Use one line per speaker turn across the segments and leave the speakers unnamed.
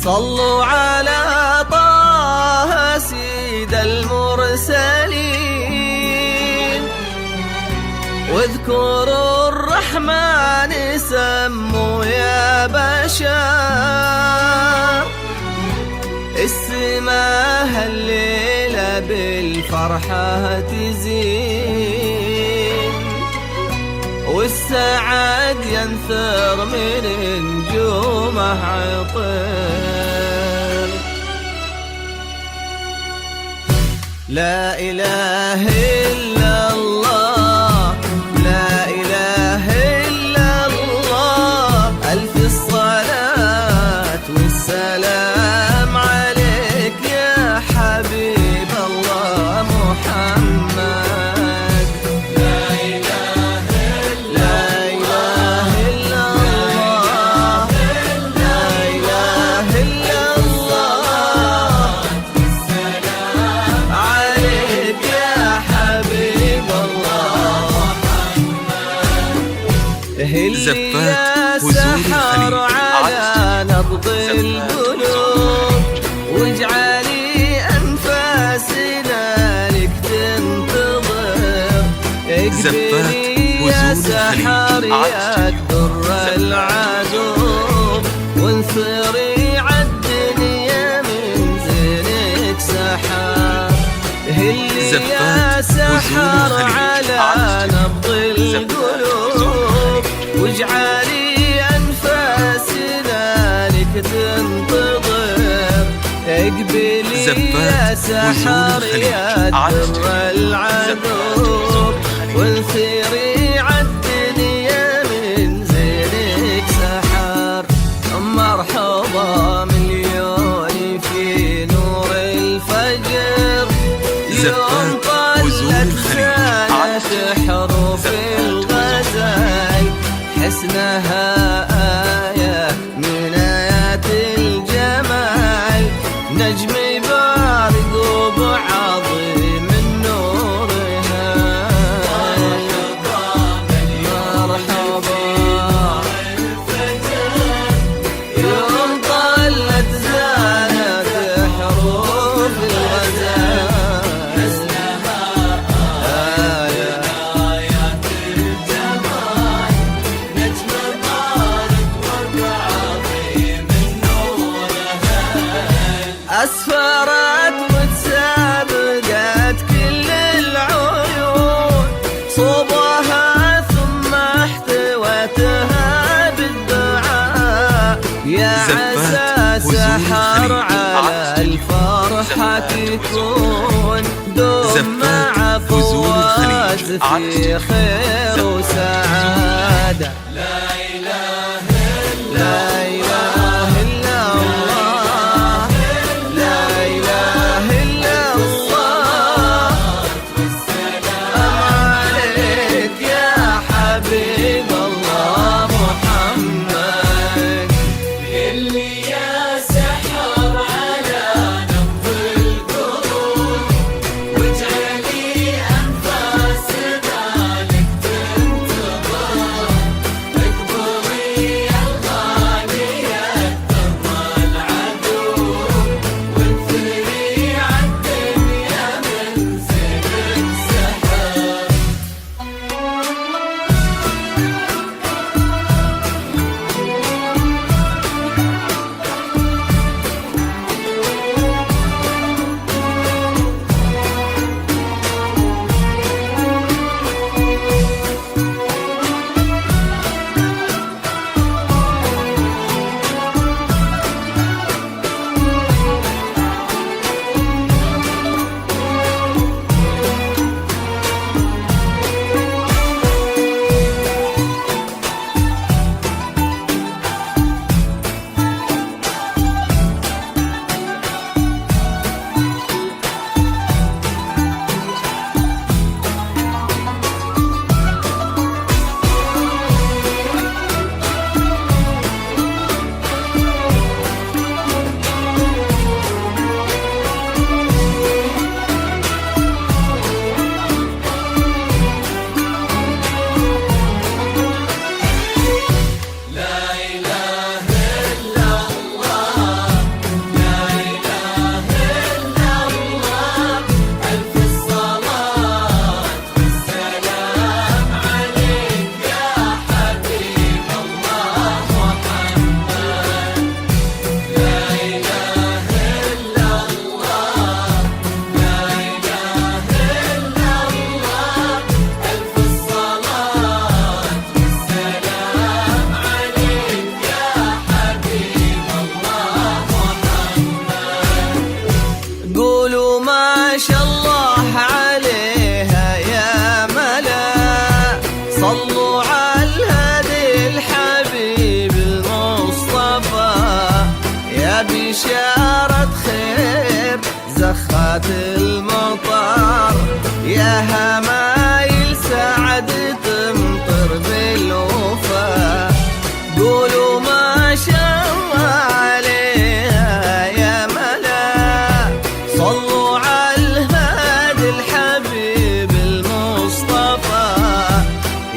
صلوا على طه سيد المرسلين، واذكروا الرحمن سموا يا بشر. السماء هالليلة بالفرحة تزين، والسعد ينثر من نجومه عطر. لا إله إلا الله، لا إله إلا الله، ألف الصلاة والسلام عليك يا حبيب الله محمد. لا إله إلا الله، لا إله إلا الله، عليك يا حبيب الله محمد.
زفات
يا سحر على نبض القلوب، واجعلي أنفاسنا لك تنتظر. اقبلي يا سحر يا در العذوب، وانثري عالدنيا من زينك سحر. هلي يا سحر على نبض القلوب، واجعلي أنفاسنا لك تنتظر. اقبلي يا سحر يا در العذوب، وانثري عالدنيا من زينك سحر. مرحبا مليون في نور الفجر، يوم طلت سالت حروف الغزل، حسنها آية من آيات الجمال. نجم بارق وبعظيم نورها. مرحبا يوم طلت زانت حروف الغزال، أسفرت وتسابقت كل العيون، صوبها ثم احتوتها بالدعاء. يا عسى سحر على الفرحة تكون، دوم مع فواز في خير وسعادة. لا إله إلا الله، لا إله إلا الله، السلام عليك يا حبيب الله محمد. اللي يا سحر على نبض القلوب، واجعلي أنفاسنا لك تنتظر. بشارة خير زخات المطر، يا همايل سعد تمطر بالوفا، قولوا ما شاء الله عليها يا ملا. صلوا على الهادي الحبيب المصطفى،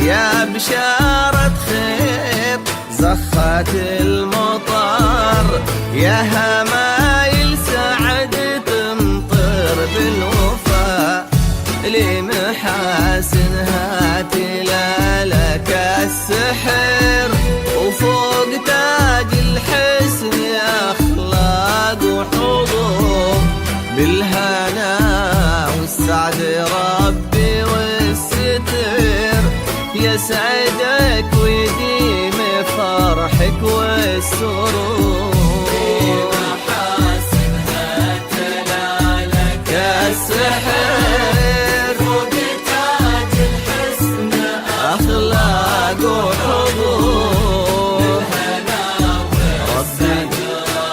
يا بشارة خير زخات المطر، يا همايل سعد تمطر بالوفا، لمحاسنها تلالك السحر، وفوق تاج الحسن أخلاق وحضور، بالهنا والسعد ربي والستر يسعدك ويديم فرحك والسرور. بمحاسنها تلالك السحر، فوق تاج الحسن أخلاق وحضور، بالهنا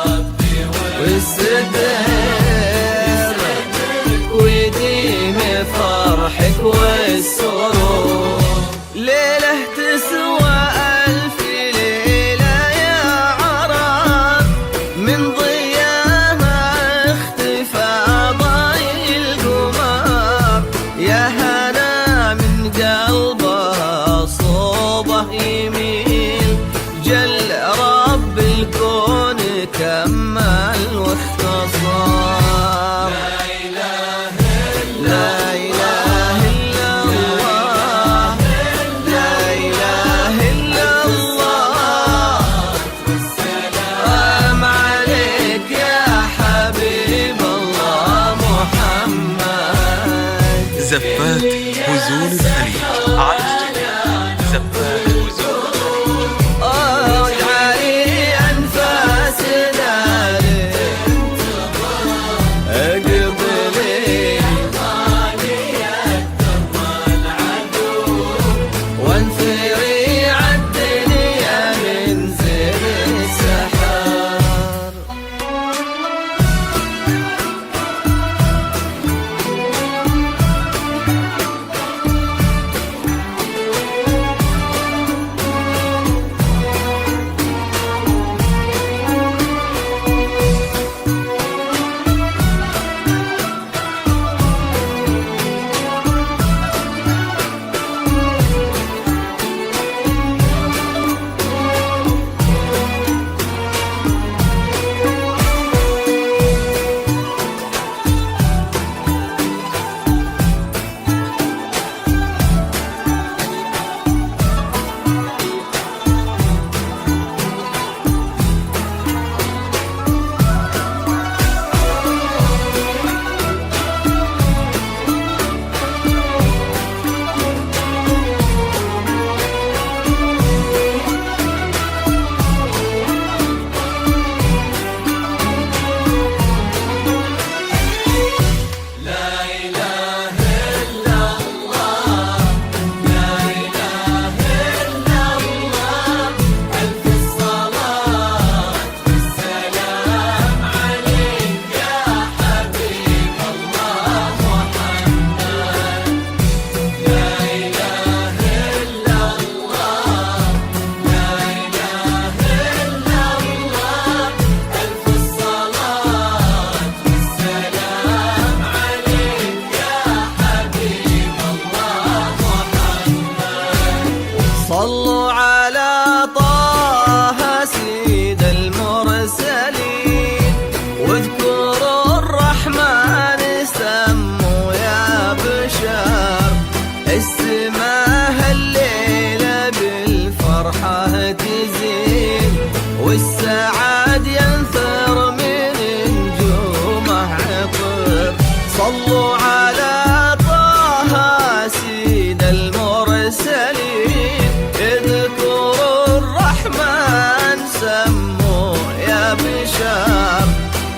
ربي والستر ويديم فرحك والسرور. ليلة تسوى ألف ليلة يا عرب، من ضياها اختفى ضايل القمر، يا هنا من قلبها صوبه يميل، جل رب الكون كمل واختصر. لا إله إلا الله، لا إله إلا الله، سلام عليك يا حبيب الله محمد.
زفات هزول الخليج على الانستغرام، زفات هزول.
اجعلي أنفاسنا اقبلي وانثري عالدنيا من زر السحر. صلوا على طه سيد المرسلين، واذكروا الرحمن سموا يا بشر، السماء الليلة بالفرحة تزين، والسعاد ينثر من نجومه عطر. صلوا على طه سيد المرسلين، اذكروا الرحمن سموا يا بشر،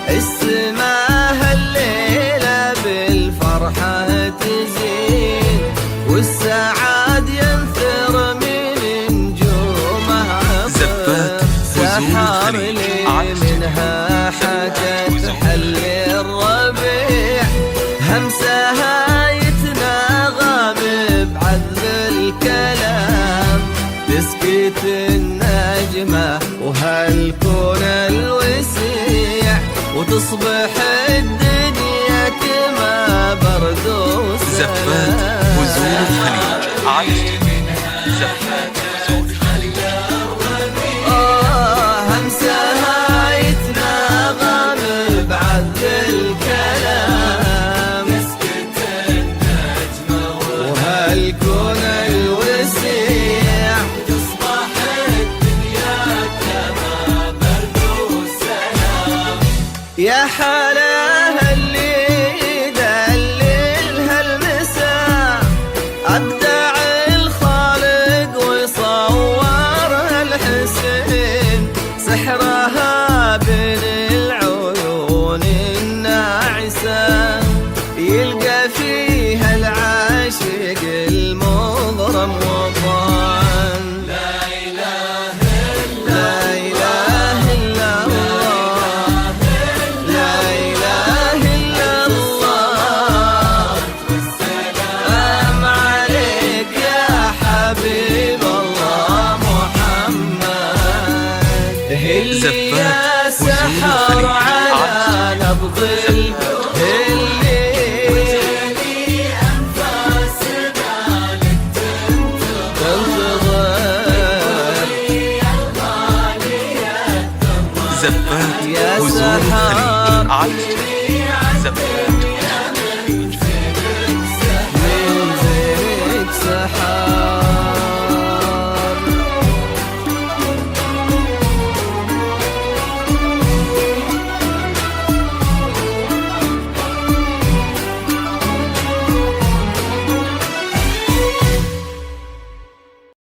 السماء الليلة بالفرحة تزين، والسعاد ينثر من نجومه عطر. السحر لي منها حكت حل الربيع، همسها يتناغم بعذب الكلام، تسكت النجمة وهالكون الوسيع، وتصبح الدنيا كما برد وسلام.
زفات وزول الخليج على زفات وزول الخليج.
همسها يتناغم بعذب الكلام، تسكت النجمة وهالكون الوسيع، تصبح الدنيا كما برد وسلام. يا حلاها اللي يدلل هالمساء، أبدع الخالق ويصور هالحسين، سحرها بين العيون الناعسة، يلقى فيها العاشق المغرم وطن. لا إله إلا الله، لا إله إلا الله، والسلام عليك يا حبيب الله محمد. هلي يا سحر على نبض هلي أنفاس بالك تنتظر،
زفات
يا
وزول الخليج
سحر
على زفات